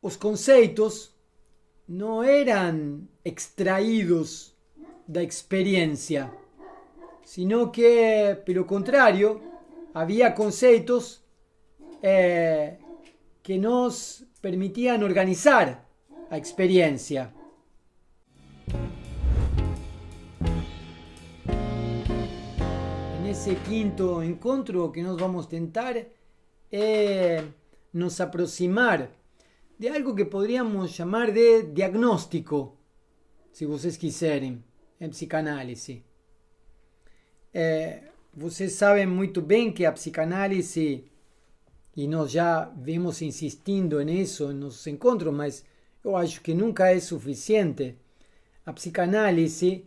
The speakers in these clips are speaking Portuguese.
os conceitos não eram extraídos da experiência, sino que, pelo contrário, havia conceitos que nos permitiam organizar a experiência. Nesse quinto encontro, o que nós vamos tentar é nos aproximar de algo que poderíamos chamar de diagnóstico, se vocês quiserem, em psicanálise. Vocês sabem muito bem que a psicanálise, e nós já vimos insistindo nisso em nossos encontros, mas eu acho que nunca é suficiente. A psicanálise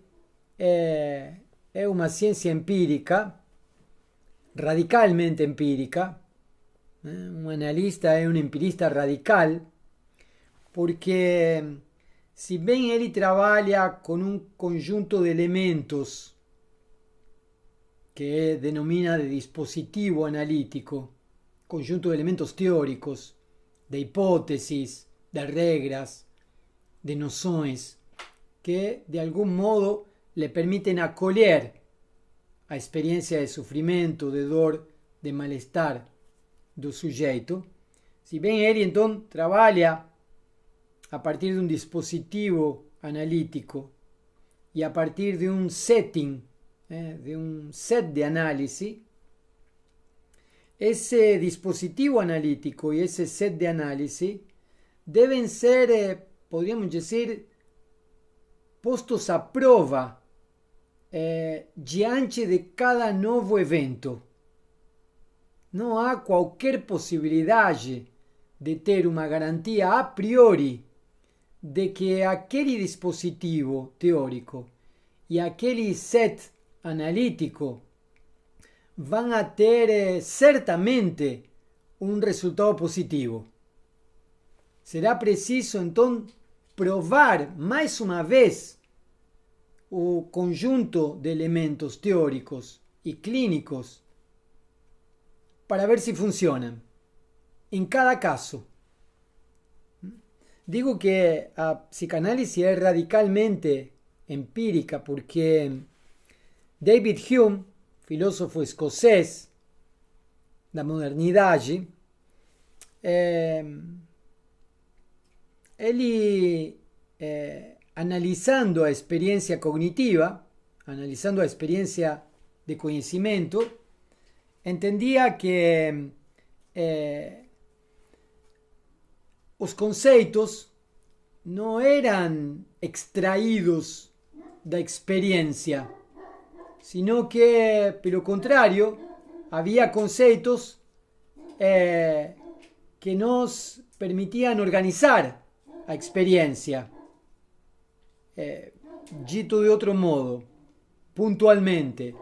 é uma ciência empírica, radicalmente empírica. Um analista é um empirista radical, porque se bem ele trabalha com um conjunto de elementos que denomina de dispositivo analítico, conjunto de elementos teóricos, de hipótesis, de regras, de noções, que de algum modo le permitem acolher a experiência de sofrimento, de dor, de mal-estar do sujeito. Se bem ele então trabalha a partir de um dispositivo analítico e a partir de um setting, de um set de análise, esse dispositivo analítico e esse set de análise devem ser, podríamos dizer, postos à prova diante de cada novo evento. Não há qualquer possibilidade de ter uma garantia a priori de que aquele dispositivo teórico e aquele set analítico vão a ter certamente um resultado positivo. Será preciso então provar mais uma vez o conjunto de elementos teóricos e clínicos para ver se funcionam em cada caso. Digo que a psicanálise é radicalmente empírica porque David Hume, filósofo escocês da modernidade, ele, analisando a experiência cognitiva, analisando a experiência de conhecimento, entendia que os conceitos não eram extraídos da experiência, sino que, pelo contrário, havia conceitos que nos permitiam organizar a experiência. Dito de outro modo, pontualmente,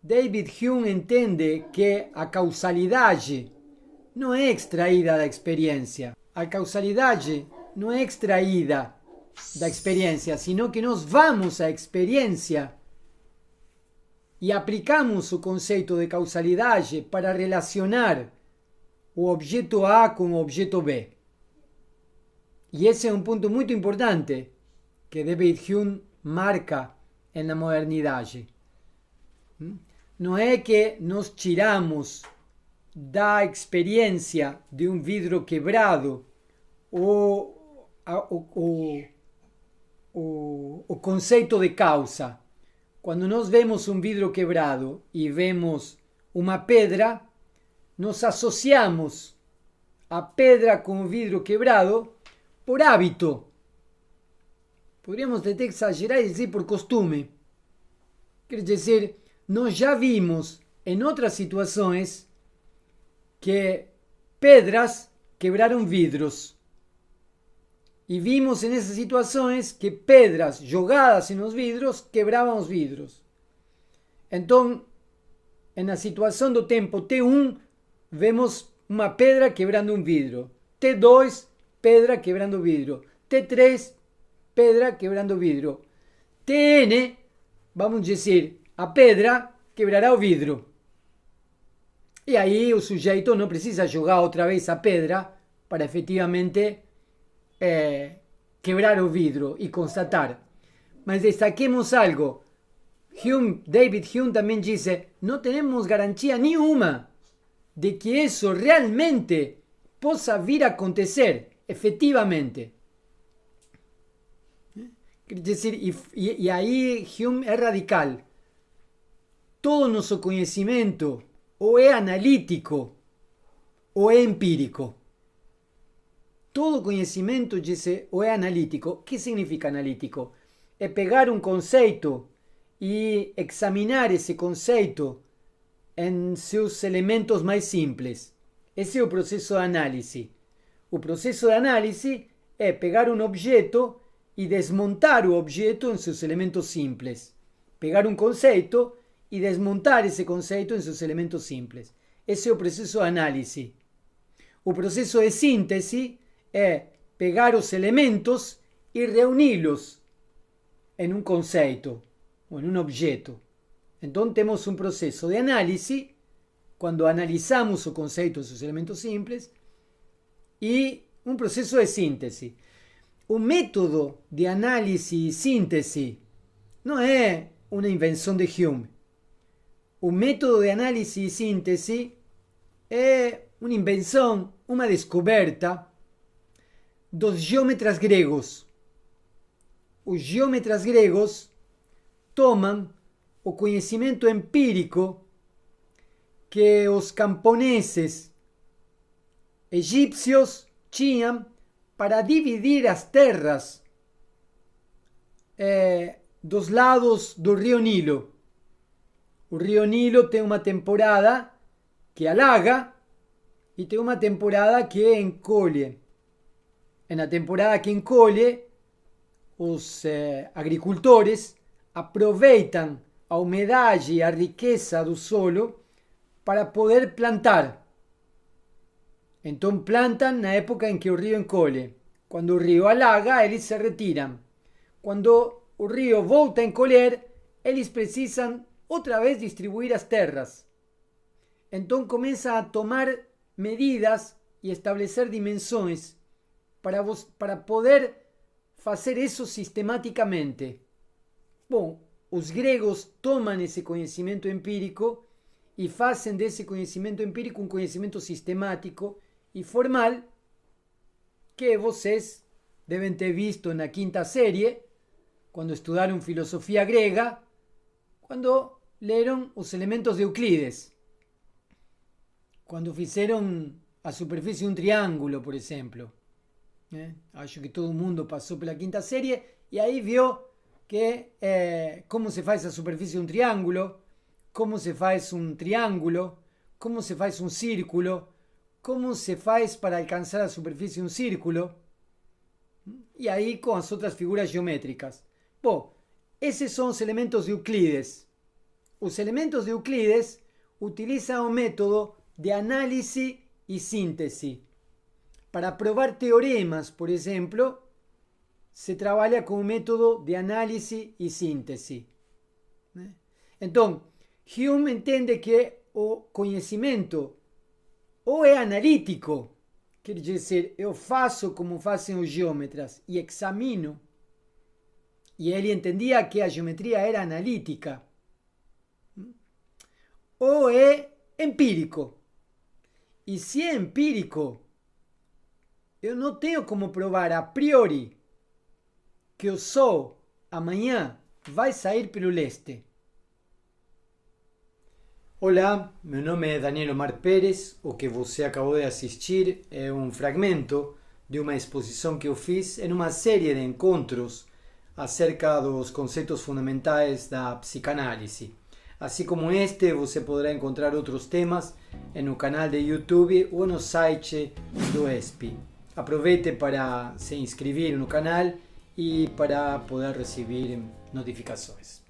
David Hume entende que a causalidade não é extraída da experiência. A causalidade não é extraída da experiência, sino que nós vamos à experiência e aplicamos o conceito de causalidade para relacionar o objeto A com o objeto B. E esse é um ponto muito importante que David Hume marca na modernidade. Não é que nós tiramos da experiência de um vidro quebrado o conceito de causa. Quando nós vemos um vidro quebrado e vemos uma pedra, nós associamos a pedra com o vidro quebrado por hábito. Poderíamos até exagerar e dizer por costume. Quer dizer, nós já vimos em outras situações que pedras quebraram vidros. E vimos nessas situações que pedras jogadas nos vidros quebravam os vidros. Então, na situação do tempo T1, vemos uma pedra quebrando um vidro. T2, pedra quebrando vidro. T3, pedra quebrando vidro. Tn, vamos dizer, a pedra quebrará o vidro. E aí o sujeito não precisa jogar outra vez a pedra para efetivamente quebrar o vidro e constatar. Mas destaquemos algo. David Hume también dice, no tenemos garantía ni una de que eso realmente possa vir a acontecer, efectivamente. Quer dizer, e aí Hume é radical. Todo nosso conhecimento ou é analítico ou é empírico. Todo conhecimento, dice, ou é analítico. O que significa analítico? É pegar um conceito e examinar esse conceito em seus elementos mais simples. Esse é o processo de análise. O processo de análise é pegar um objeto e desmontar o objeto em seus elementos simples. Pegar um conceito e desmontar esse conceito em seus elementos simples. Esse é o processo de análise. O processo de síntese é pegar os elementos e reuni-los em um conceito ou em um objeto. Então temos um processo de análise, quando analisamos o conceito e seus elementos simples, e um processo de síntese. O método de análise e síntese não é uma invenção de Hume. O método de análise e síntese é uma invenção, uma descoberta dos geômetras gregos. Os geômetras gregos tomam o conhecimento empírico que os camponeses egípcios tinham para dividir as terras dos lados do rio Nilo. O rio Nilo tem uma temporada que alaga e tem uma temporada que encolhe. Na temporada que encolhe, os agricultores aproveitam a umidade e a riqueza do solo para poder plantar. Então plantam na época em que o rio encolhe. Quando o rio alaga, eles se retiram. Quando o rio volta a encolher, eles precisam outra vez distribuir as terras. Então começam a tomar medidas e estabelecer dimensões para poder fazer isso sistematicamente. Bom, os gregos tomam esse conhecimento empírico e fazem desse conhecimento empírico um conhecimento sistemático e formal que vocês devem ter visto na quinta série, quando estudaram filosofia grega, quando leram os elementos de Euclides. Quando fizeram a superfície de um triângulo, por exemplo. Acho que todo mundo passou pela quinta série e aí viu que como se faz a superfície de um triângulo, como se faz um triângulo, como se faz um círculo, como se faz para alcançar a superfície de um círculo, e aí com as outras figuras geométricas. Bom, esses são os elementos de Euclides. Os elementos de Euclides utilizam o método de análise e síntese. Para provar teoremas, por exemplo, se trabalha com o método de análise e síntese. Então, Hume entende que o conhecimento ou é analítico, quer dizer, eu faço como fazem os geômetras e examino, e ele entendia que a geometria era analítica, ou é empírico. E se é empírico, eu não tenho como provar a priori que o sol amanhã vai sair pelo leste. Olá, meu nome é Daniel Omar Pérez. O que você acabou de assistir é um fragmento de uma exposição que eu fiz em uma série de encontros acerca dos conceitos fundamentais da psicanálise. Assim como este, você poderá encontrar outros temas no canal de YouTube ou no site do ESPI. Aproveite para se inscrever no canal e para poder receber notificações.